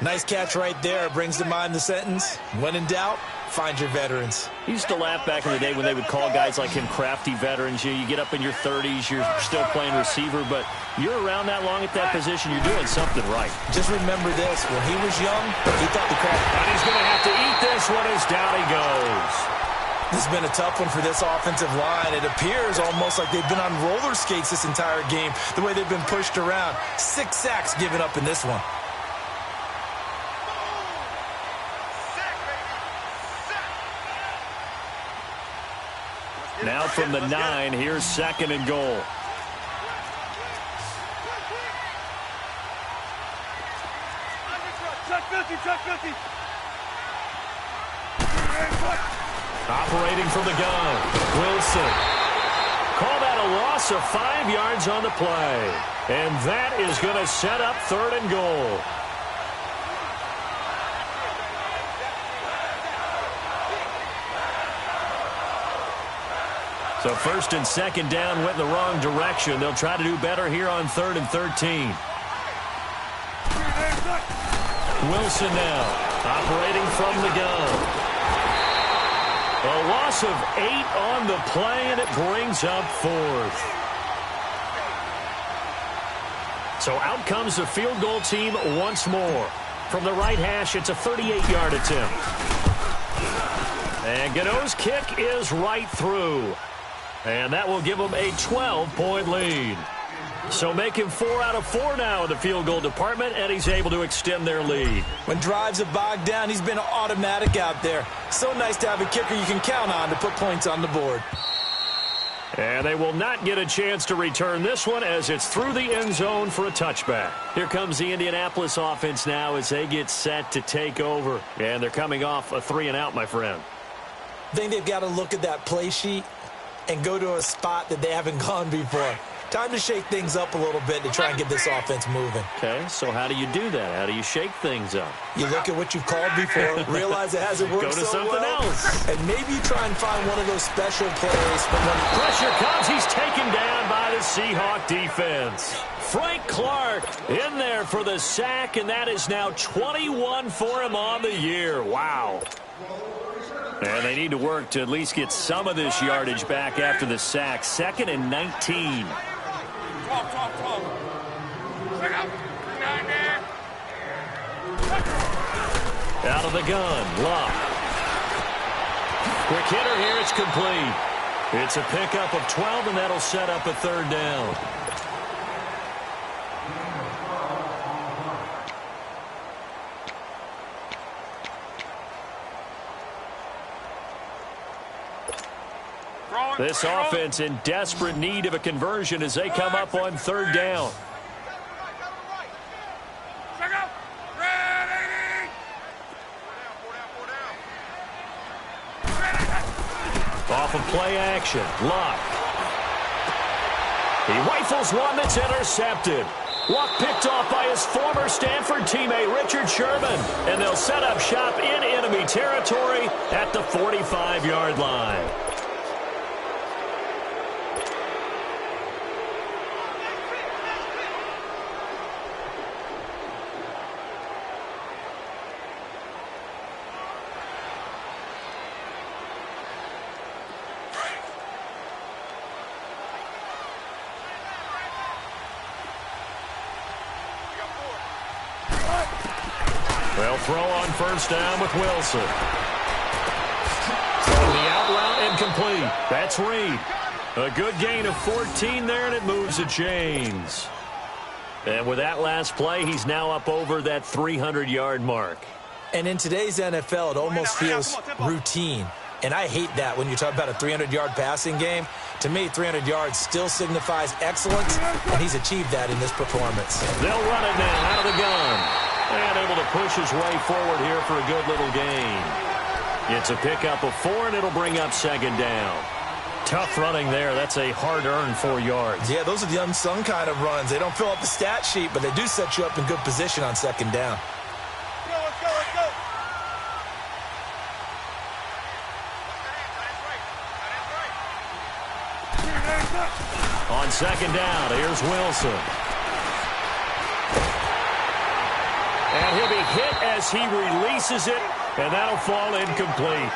Nice catch right there. Brings to mind the sentence, when in doubt, find your veterans. He used to laugh back in the day when they would call guys like him crafty veterans. You get up in your 30s, you're still playing receiver, but you're around that long at that position, you're doing something right. Just remember this, when he was young, he thought the call. And he's going to have to eat this one as down he goes. This has been a tough one for this offensive line. It appears almost like they've been on roller skates this entire game, the way they've been pushed around. 6 sacks given up in this one. Now from the 9, here's 2nd and goal. Operating from the gun, Wilson. Call that a loss of 5 yards on the play. And that is going to set up 3rd and goal. So 1st and 2nd down went in the wrong direction. They'll try to do better here on 3rd and 13. Wilson now, operating from the gun. A loss of 8 on the play, and it brings up 4th. So out comes the field goal team once more. From the right hash, it's a 38-yard attempt. And Gano's kick is right through. And that will give them a 12-point lead. So making 4 out of 4 now in the field goal department, and he's able to extend their lead. When drives have bogged down, he's been automatic out there. So nice to have a kicker you can count on to put points on the board. And they will not get a chance to return this one as it's through the end zone for a touchback. Here comes the Indianapolis offense now as they get set to take over. And they're coming off a 3-and-out, my friend. I think they've got to look at that play sheet and go to a spot that they haven't gone before. Time to shake things up a little bit to try and get this offense moving. Okay, so how do you do that? How do you shake things up? You look at what you've called before, realize it hasn't worked so well. Go to something else. And maybe you try and find one of those special plays. But when pressure comes, he's taken down by the Seahawk defense. Frank Clark in there for the sack, and that is now 21 for him on the year. Wow. And they need to work to at least get some of this yardage back after the sack. 2nd and 19. Out of the gun, Luck. Quick hitter here, it's complete. It's a pickup of 12, and that'll set up a 3rd down. This offense in desperate need of a conversion as they come up on 3rd down. Off of play action, Luck. He rifles one that's intercepted. Luck picked off by his former Stanford teammate Richard Sherman. And they'll set up shop in enemy territory at the 45-yard line. They'll throw on 1st down with Wilson. The out route incomplete. That's Reed. A good gain of 14 there, and it moves the chains. And with that last play, he's now up over that 300-yard mark. And in today's NFL, it almost feels routine. And I hate that when you talk about a 300-yard passing game. To me, 300 yards still signifies excellence, and he's achieved that in this performance. They'll run it now out of the gun. And able to push his way forward here for a good little gain. It's a pickup of 4, and it'll bring up second down. Tough running there. That's a hard-earned 4 yards. Yeah, those are the unsung kind of runs. They don't fill up the stat sheet, but they do set you up in good position on second down. Let's go. On second down, here's Wilson. And he'll be hit as he releases it, and that'll fall incomplete.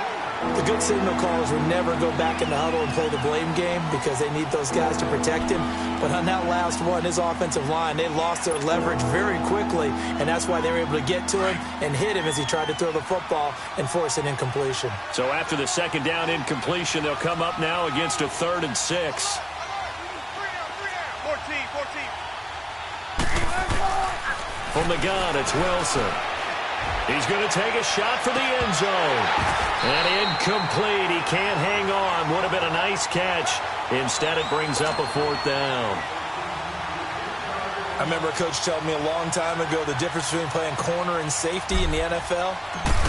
The good signal callers would never go back in the huddle and play the blame game because they need those guys to protect him. But on that last one, his offensive line, they lost their leverage very quickly, and that's why they were able to get to him and hit him as he tried to throw the football and force an incompletion. So after the second down incompletion, they'll come up now against a 3rd and 6. 14. From the gun, it's Wilson. He's going to take a shot for the end zone. And incomplete. He can't hang on. Would have been a nice catch. Instead, it brings up a 4th down. I remember a coach telling me a long time ago the difference between playing corner and safety in the NFL.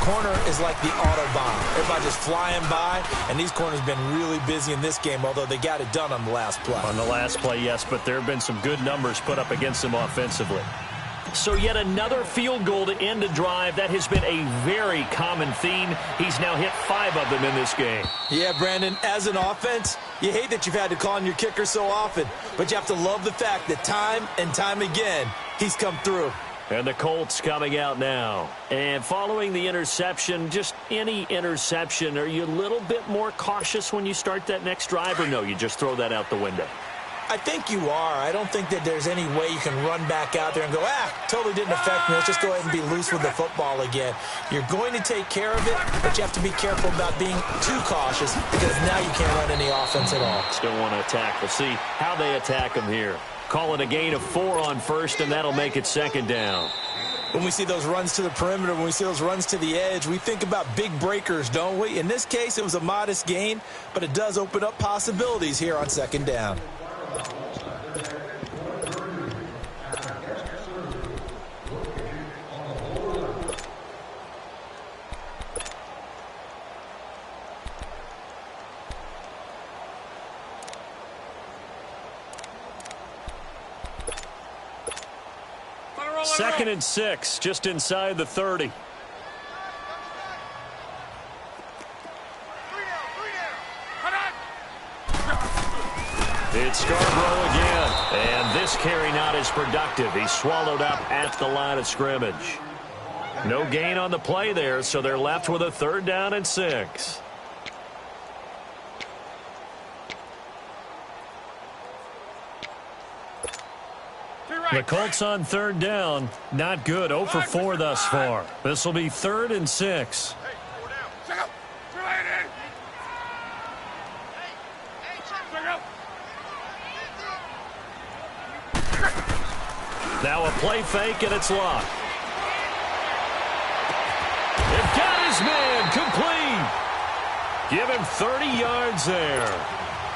Corner is like the Autobahn. Everybody just flying by, and these corners have been really busy in this game, although they got it done on the last play. On the last play, yes, but there have been some good numbers put up against them offensively. So yet another field goal to end a drive. That has been a very common theme. He's now hit 5 of them in this game. Yeah, Brandon, as an offense, you hate that you've had to call on your kicker so often, but you have to love the fact that time and time again, he's come through. And the Colts coming out now. And following the interception, just any interception, are you a little bit more cautious when you start that next drive, or no, you just throw that out the window? I think you are. I don't think that there's any way you can run back out there and go, totally didn't affect me. Let's just go ahead and be loose with the football again. You're going to take care of it, but you have to be careful about being too cautious because now you can't run any offense at all. Still want to attack. We'll see how they attack him here. Call it a gain of 4 on first, and that'll make it second down. When we see those runs to the perimeter, when we see those runs to the edge, we think about big breakers, don't we? In this case, it was a modest gain, but it does open up possibilities here on second down. Second and 6, just inside the 30. It's Scarborough again, and this carry not as productive. He's swallowed up at the line of scrimmage. No gain on the play there, so they're left with a 3rd down and 6. The Colts on 3rd down. Not good. 0 for 4 thus far. This will be 3rd and 6. Now a play fake, and it's locked. They've got his man complete. Give him 30 yards there.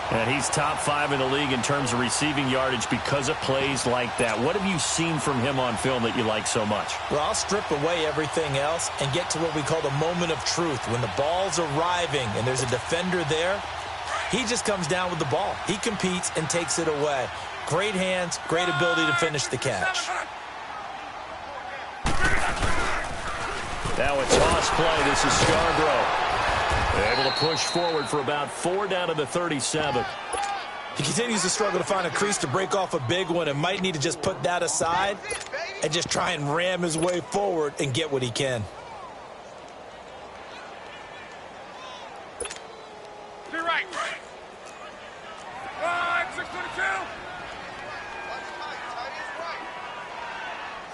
And he's top 5 in the league in terms of receiving yardage because of plays like that. What have you seen from him on film that you like so much? Well, I'll strip away everything else and get to what we call the moment of truth. When the ball's arriving and there's a defender there, he just comes down with the ball. He competes and takes it away. Great hands, great ability to finish the catch. Now a toss play. This is Scarborough. Able to push forward for about 4 down to the 37. He continues to struggle to find a crease to break off a big one and might need to just put that aside and just try and ram his way forward and get what he can. To your right. 622.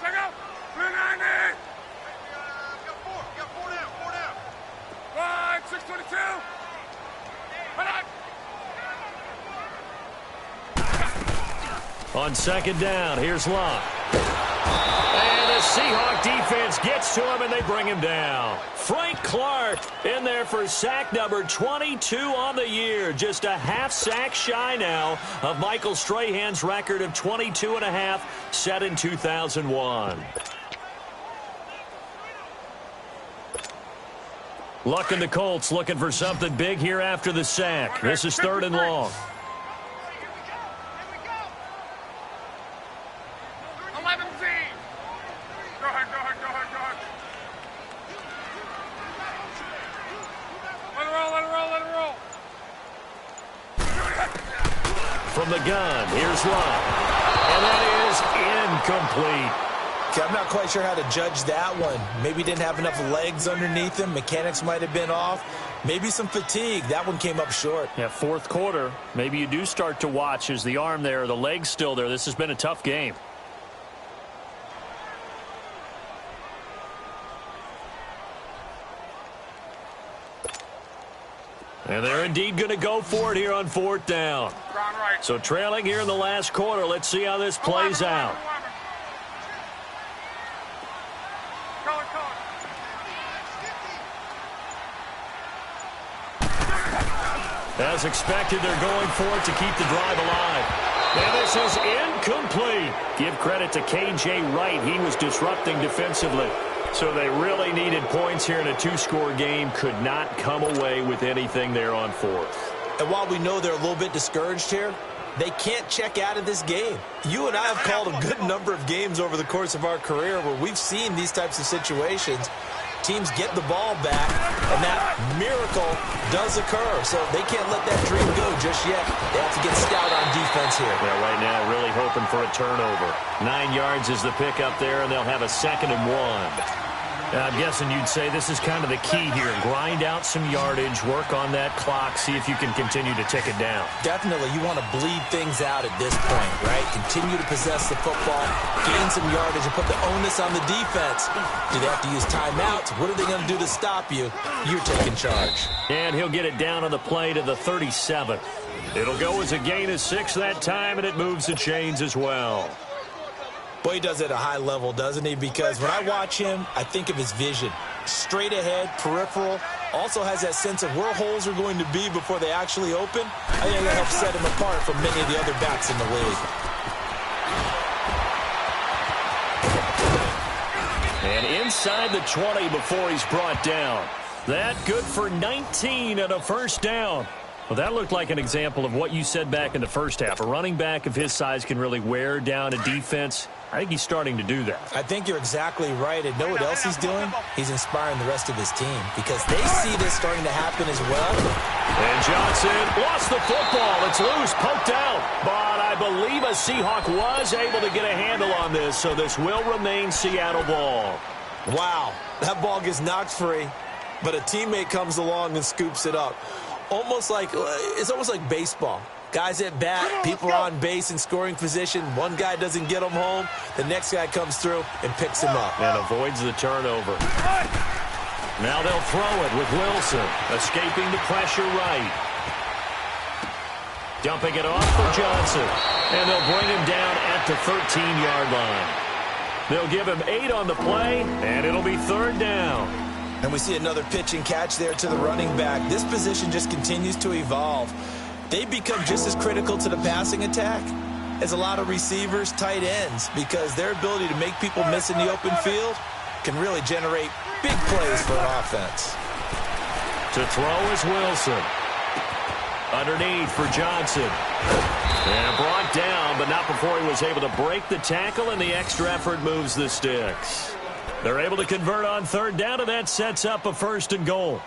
Check out. 390. Got four down. 622. On second down, here's Locke. And a Seahawk defense gets to him, and they bring him down. Frank Clark in there for sack number 22 on the year. Just a half sack shy now of Michael Strahan's record of 22.5 set in 2001. Luck in the Colts looking for something big here after the sack. This is 3rd and long. From the gun, here's Love. And that is incomplete. I'm not quite sure how to judge that one. Maybe didn't have enough legs underneath him. Mechanics might have been off. Maybe some fatigue. That one came up short. Yeah, 4th quarter. Maybe you do start to watch. Is the arm there, the leg's still there? This has been a tough game. And they're indeed going to go for it here on 4th down. So trailing here in the last quarter. Let's see how this plays out. As expected, they're going for it to keep the drive alive. And this is incomplete. Give credit to K.J. Wright. He was disrupting defensively. So they really needed points here in a 2-score game. Could not come away with anything there on 4th. And while we know they're a little bit discouraged here, they can't check out of this game. You and I have called a good number of games over the course of our career where we've seen these types of situations. Teams get the ball back, and that miracle does occur. So they can't let that dream go just yet. They have to get stout on defense here. Yeah, right now really hoping for a turnover. 9 yards is the pickup there, and they'll have a 2nd and 1. I'm guessing you'd say this is kind of the key here. Grind out some yardage, work on that clock, see if you can continue to tick it down. Definitely. You want to bleed things out at this point, right? Continue to possess the football, gain some yardage, and put the onus on the defense. Do they have to use timeouts? What are they going to do to stop you? You're taking charge. And he'll get it down on the play to the 37. It'll go as a gain of 6 that time, and it moves the chains as well. Boy, he does it at a high level, doesn't he? Because when I watch him, I think of his vision. Straight ahead, peripheral. Also has that sense of where holes are going to be before they actually open. I think that helps set him apart from many of the other backs in the league. And inside the 20 before he's brought down. That good for 19 and a 1st down. Well, that looked like an example of what you said back in the first half. A running back of his size can really wear down a defense. I think he's starting to do that. I think you're exactly right. And know what else he's doing? He's inspiring the rest of his team because they see this starting to happen as well. And Johnson lost the football. It's loose, poked out. But I believe a Seahawk was able to get a handle on this, so this will remain Seattle ball. Wow, that ball gets knocked free, but a teammate comes along and scoops it up. It's almost like baseball. Guys at bat, people are on base in scoring position. One guy doesn't get him home. The next guy comes through and picks him up. And avoids the turnover. Now they'll throw it with Wilson. Escaping the pressure right. Dumping it off for Johnson. And they'll bring him down at the 13-yard line. They'll give him 8 on the play, and it'll be 3rd down. And we see another pitch and catch there to the running back. This position just continues to evolve. They become just as critical to the passing attack as a lot of receivers, tight ends, because their ability to make people miss in the open field can really generate big plays for an offense. To throw is Wilson. Underneath for Johnson. And brought down, but not before he was able to break the tackle, and the extra effort moves the sticks. They're able to convert on 3rd down, and that sets up a 1st and goal.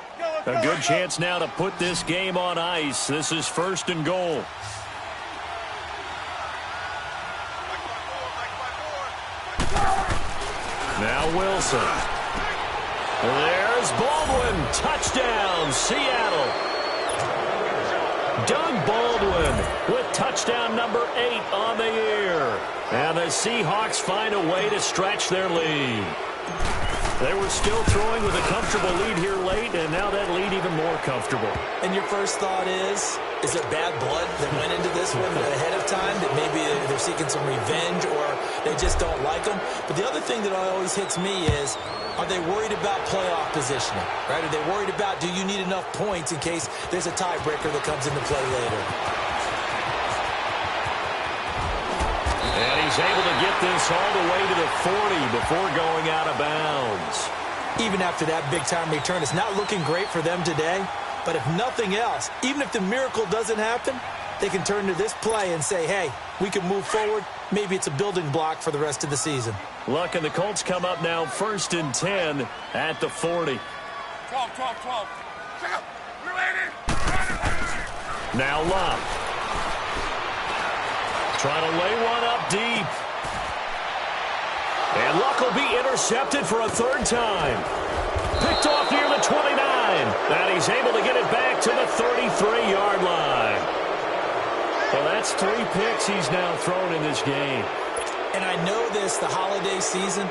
A good chance now to put this game on ice. This is 1st and goal. Now Wilson. There's Baldwin. Touchdown, Seattle. Doug Baldwin with touchdown number 8 on the year. And the Seahawks find a way to stretch their lead. They were still throwing with a comfortable lead here late, and now that lead even more comfortable. And your first thought is it bad blood that went into this one ahead of time, that maybe they're seeking some revenge or they just don't like them? But the other thing that always hits me is, are they worried about playoff positioning, right? Are they worried about, do you need enough points in case there's a tiebreaker that comes into play later? And he's able to get this all the way to the 40 before going out of bounds. Even after that big-time return, it's not looking great for them today. But if nothing else, even if the miracle doesn't happen, they can turn to this play and say, hey, we can move forward. Maybe it's a building block for the rest of the season. Luck and the Colts come up now 1st and 10 at the 40. 12. Check out. Related. Now Luck. Trying to lay one up deep. And Luck will be intercepted for a 3rd time. Picked off near the 29. And he's able to get it back to the 33-yard line. Well, that's 3 picks he's now thrown in this game. And I know this, the holiday season,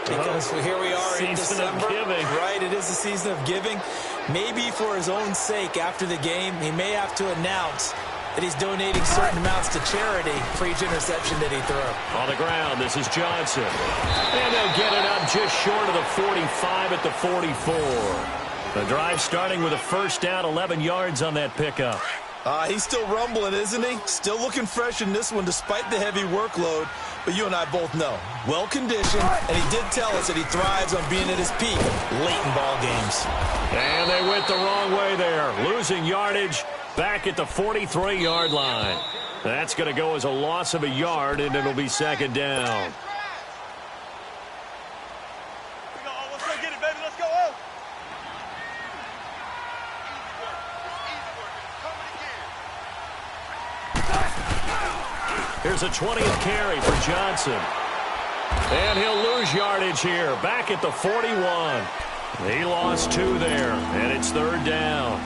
because here we are in December. Season of giving. Right, it is the season of giving. Maybe for his own sake after the game, he may have to announce that he's donating certain amounts to charity for each interception that he threw. On the ground, this is Johnson. And they'll get it up just short of the 45 at the 44. The drive starting with a 1st down, 11 yards on that pickup. He's still rumbling, isn't he? Still looking fresh in this one despite the heavy workload. But you and I both know, well-conditioned, and he did tell us that he thrives on being at his peak late in ball games. And they went the wrong way there, losing yardage back at the 43-yard line. That's going to go as a loss of a yard, and it'll be 2nd down. Let's go get it, baby. Let's go. Here's a 20th carry for Johnson. And he'll lose yardage here, back at the 41. He lost 2 there, and it's 3rd down.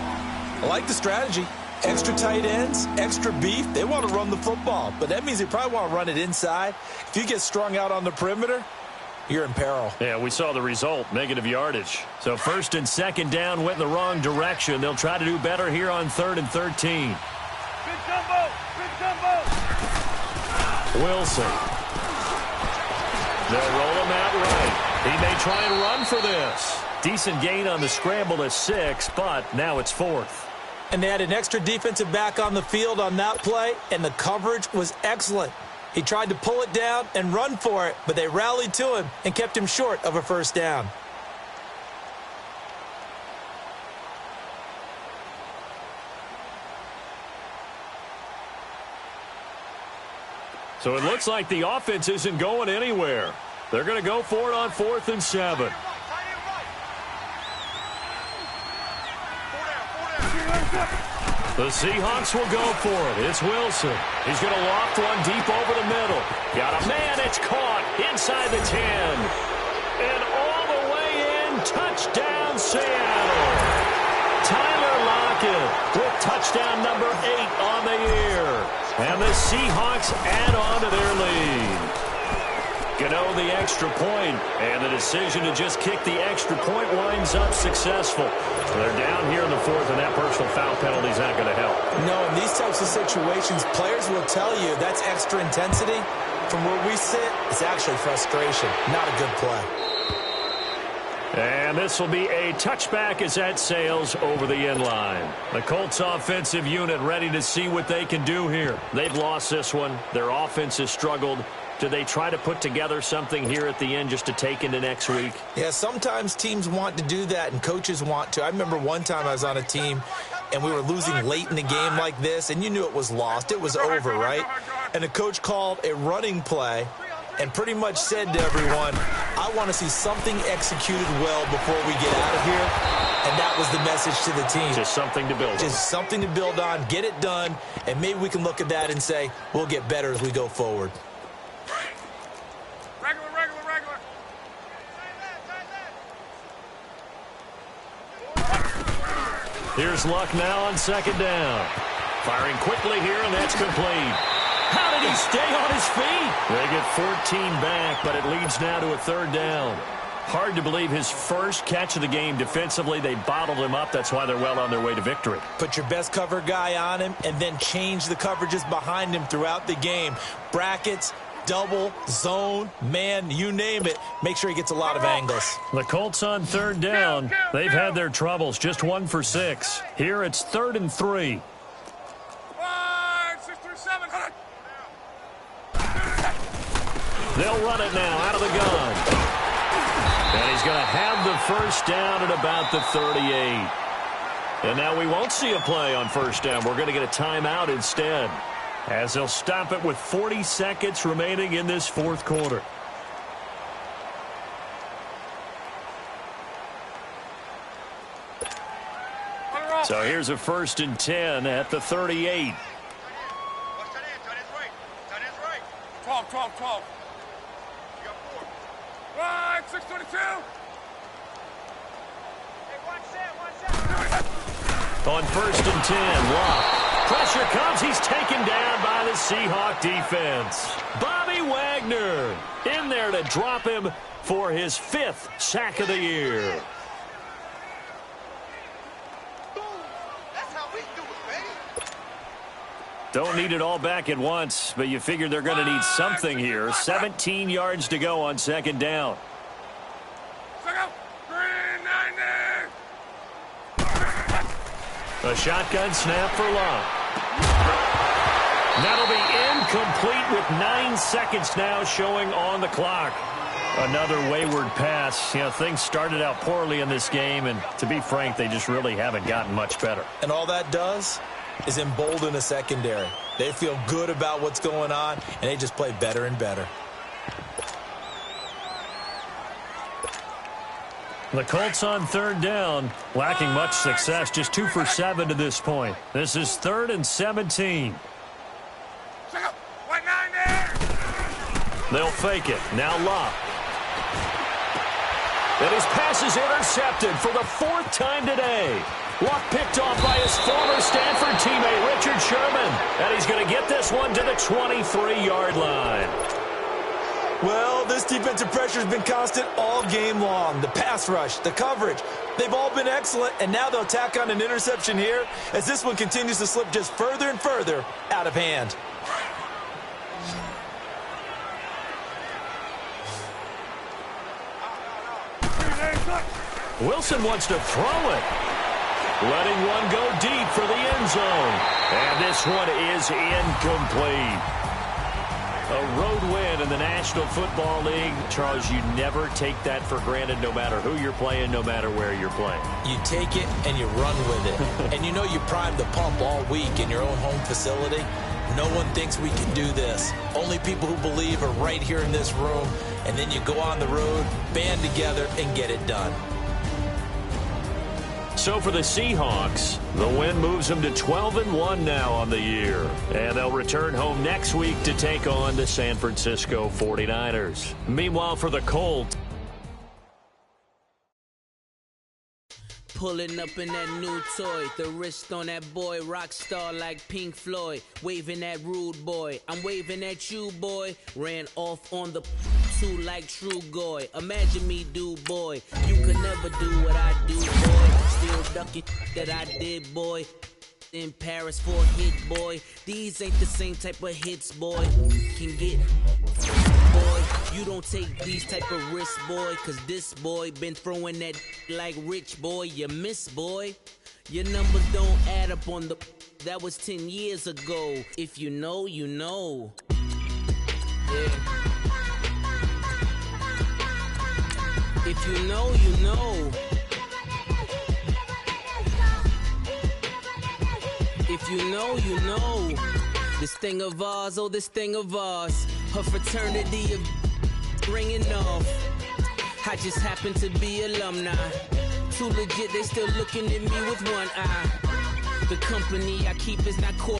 I like the strategy. Extra tight ends, extra beef. They want to run the football, but that means they probably want to run it inside. If you get strung out on the perimeter, you're in peril. Yeah, we saw the result, negative yardage. So 1st and 2nd down went in the wrong direction. They'll try to do better here on 3rd and 13. Big jumbo. Wilson. They'll roll him out right. He may try and run for this. Decent gain on the scramble to 6, but now it's 4th. And they had an extra defensive back on the field on that play, and the coverage was excellent. He tried to pull it down and run for it, but they rallied to him and kept him short of a 1st down. So it looks like the offense isn't going anywhere. They're going to go for it on 4th and 7. The Seahawks will go for it. It's Wilson. He's going to loft one deep over the middle. Got a man. It's caught inside the 10. And all the way in. Touchdown, Seattle. Tyler Lockett with touchdown number 8 on the year. And the Seahawks add on to their lead. Gano the extra point, and the decision to just kick the extra point winds up successful. They're down here in the 4th, and that personal foul penalty is not going to help. No, in these types of situations, players will tell you that's extra intensity. From where we sit, it's actually frustration, not a good play. And this will be a touchback as that sails over the end line. The Colts offensive unit ready to see what they can do here. They've lost this one. Their offense has struggled. Do they try to put together something here at the end just to take into next week? Yeah, sometimes teams want to do that and coaches want to. I remember one time I was on a team and we were losing late in the game like this, and you knew it was lost. It was over, right? And the coach called a running play and pretty much said to everyone, I want to see something executed well before we get out of here. And that was the message to the team. Just something to build on. Just something to build on, get it done, and maybe we can look at that and say, we'll get better as we go forward. Regular. Here's Luck now on 2nd down. Firing quickly here, and that's complete. How did he stay on his feet? They get 14 back, but it leads now to a 3rd down. Hard to believe his first catch of the game defensively. They bottled him up. That's why they're well on their way to victory. Put your best cover guy on him and then change the coverages behind him throughout the game. Brackets, double, zone, man, you name it. Make sure he gets a lot of angles. The Colts on third down. They've had their troubles. Just 1 for 6. Here it's 3rd and 3. 5, 6, 3, 7. They'll run it now out of the gun. And he's going to have the first down at about the 38. And now we won't see a play on first down. We're going to get a timeout instead, as they'll stop it with 40 seconds remaining in this fourth quarter. So here's a 1st and 10 at the 38. Watch that end, tight end's right. Tight end's right. 12, 12, 12. You got 4. 5, 6, 22. Hey, watch that. On 1st and 10, Locke. Pressure comes. He's taken down by the Seahawks defense. Bobby Wagner in there to drop him for his 5th sack of the year. That's how we do it, baby. Don't need it all back at once, but you figure they're going to need something here. 17 yards to go on 2nd down. Second, 390. A shotgun snap for Locke. That'll be incomplete with 9 seconds now showing on the clock. Another wayward pass. You know, things started out poorly in this game, and to be frank, they just really haven't gotten much better. And all that does is embolden a secondary. They feel good about what's going on, and they just play better and better. The Colts on 3rd down, lacking much success, just 2 for 7 to this point. This is 3rd and 17. Second, 190. They'll fake it. Now Locke. And his pass is intercepted for the 4th time today. Locke picked off by his former Stanford teammate, Richard Sherman. And he's going to get this one to the 23-yard line. Well, this defensive pressure has been constant all game long. The pass rush, the coverage, they've all been excellent, and now they'll tack on an interception here as this one continues to slip just further and further out of hand. Wilson wants to throw it. Letting one go deep for the end zone. And this one is incomplete. A road win in the National Football League. Charles, you never take that for granted no matter who you're playing, no matter where you're playing. You take it and you run with it. And you know you primed the pump all week in your own home facility. No one thinks we can do this. Only people who believe are right here in this room. And then you go on the road, band together, and get it done. So for the Seahawks, the win moves them to 12-1 now on the year. And they'll return home next week to take on the San Francisco 49ers. Meanwhile, for the Colts, pulling up in that new toy, the wrist on that boy, rock star like Pink Floyd, waving at rude boy, I'm waving at you boy, ran off on the two like True Goy, imagine me do boy, you could never do what I do boy, still ducking that I did boy, in Paris for a hit boy, these ain't the same type of hits boy, can get boy, you don't take these type of risks boy, cause this boy been throwing that like rich boy, you miss boy, your numbers don't add up on the, that was 10 years ago, if you know, you know, yeah. If you know, you know. If you know, you know. This thing of ours, oh, this thing of ours. Her fraternity of ringing off. I just happen to be alumni. Too legit, they still looking at me with one eye. The company I keep is not core.